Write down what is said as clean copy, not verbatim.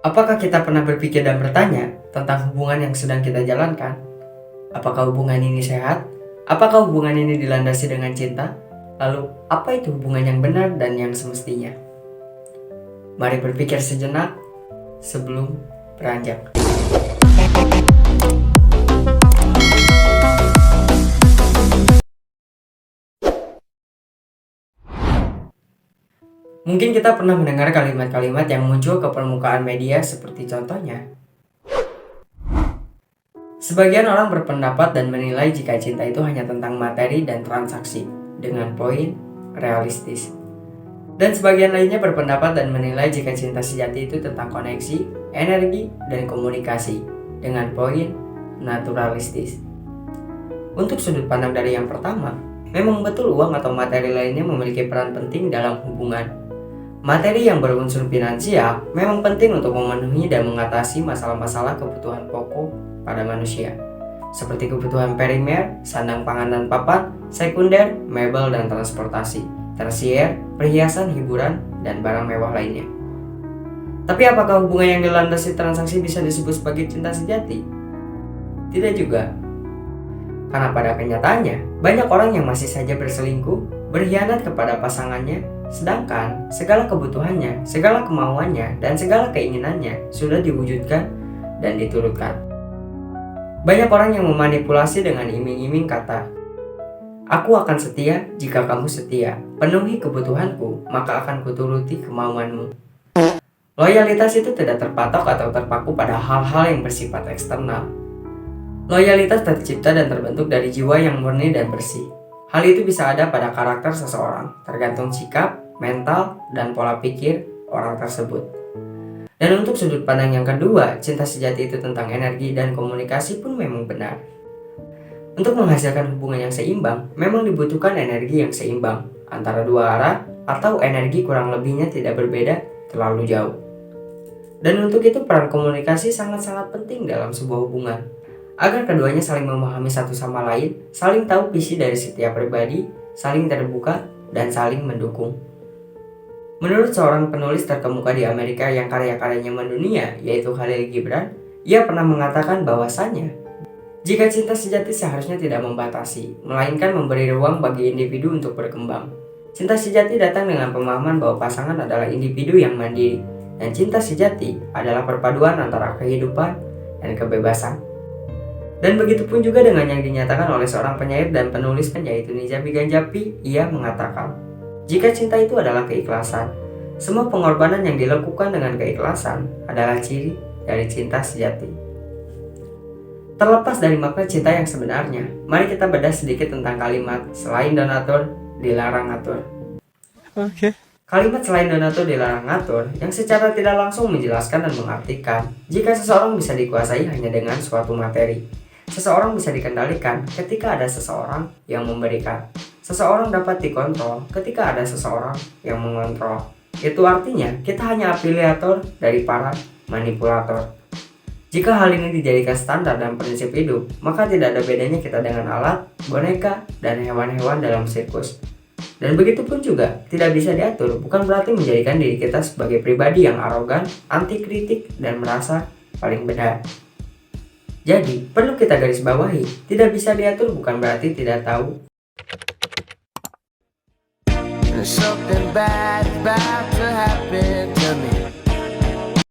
Apakah kita pernah berpikir dan bertanya tentang hubungan yang sedang kita jalankan? Apakah hubungan ini sehat? Apakah hubungan ini dilandasi dengan cinta? Lalu, apa itu hubungan yang benar dan yang semestinya? Mari berpikir sejenak sebelum beranjak. Mungkin kita pernah mendengar kalimat-kalimat yang muncul ke permukaan media seperti contohnya, sebagian orang berpendapat dan menilai jika cinta itu hanya tentang materi dan transaksi dengan poin realistis. Dan sebagian lainnya berpendapat dan menilai jika cinta sejati itu tentang koneksi, energi, dan komunikasi dengan poin naturalistis. Untuk sudut pandang dari yang pertama, memang betul uang atau materi lainnya memiliki peran penting dalam hubungan. Materi yang berunsur finansial memang penting untuk memenuhi dan mengatasi masalah-masalah kebutuhan pokok pada manusia, seperti kebutuhan primer, sandang pangan dan papan, sekunder, mebel dan transportasi, tersier, perhiasan, hiburan, dan barang mewah lainnya. Tapi apakah hubungan yang dilandasi transaksi bisa disebut sebagai cinta sejati? Tidak juga. Karena pada kenyataannya, banyak orang yang masih saja berselingkuh, berkhianat kepada pasangannya, sedangkan segala kebutuhannya, segala kemauannya, dan segala keinginannya sudah diwujudkan dan diturutkan. Banyak orang yang memanipulasi dengan iming-iming kata, "Aku akan setia jika kamu setia, penuhi kebutuhanku, maka akan kuturuti kemauanmu." Loyalitas itu tidak terpatok atau terpaku pada hal-hal yang bersifat eksternal. Loyalitas tercipta dan terbentuk dari jiwa yang murni dan bersih. Hal itu bisa ada pada karakter seseorang, tergantung sikap, mental, dan pola pikir orang tersebut. Dan untuk sudut pandang yang kedua, cinta sejati itu tentang energi dan komunikasi pun memang benar. Untuk menghasilkan hubungan yang seimbang, memang dibutuhkan energi yang seimbang antara dua arah atau energi kurang lebihnya tidak berbeda terlalu jauh. Dan untuk itu peran komunikasi sangat-sangat penting dalam sebuah hubungan, agar keduanya saling memahami satu sama lain, saling tahu visi dari setiap pribadi, saling terbuka, dan saling mendukung. Menurut seorang penulis terkemuka di Amerika yang karya-karyanya mendunia, yaitu Khalil Gibran, ia pernah mengatakan bahwasannya, jika cinta sejati seharusnya tidak membatasi, melainkan memberi ruang bagi individu untuk berkembang. Cinta sejati datang dengan pemahaman bahwa pasangan adalah individu yang mandiri, dan cinta sejati adalah perpaduan antara kehidupan dan kebebasan. Dan begitu pun juga dengan yang dinyatakan oleh seorang penyair dan penulis yaitu Nizami Ganjapi. Ia mengatakan, jika cinta itu adalah keikhlasan, semua pengorbanan yang dilakukan dengan keikhlasan adalah ciri dari cinta sejati. Terlepas dari makna cinta yang sebenarnya, mari kita bedah sedikit tentang kalimat selain donatur dilarang ngatur. Kalimat selain donatur dilarang ngatur yang secara tidak langsung menjelaskan dan mengartikan jika seseorang bisa dikuasai hanya dengan suatu materi. Seseorang bisa dikendalikan ketika ada seseorang yang memberikan. Seseorang dapat dikontrol ketika ada seseorang yang mengontrol. Itu artinya kita hanya afiliator dari para manipulator. Jika hal ini dijadikan standar dan prinsip hidup, maka tidak ada bedanya kita dengan alat, boneka, dan hewan-hewan dalam sirkus. Dan begitu pun juga tidak bisa diatur bukan berarti menjadikan diri kita sebagai pribadi yang arogan, anti kritik, dan merasa paling benar. Jadi, perlu kita garis bawahi, tidak bisa diatur bukan berarti tidak tahu. There's something bad about to happen to me.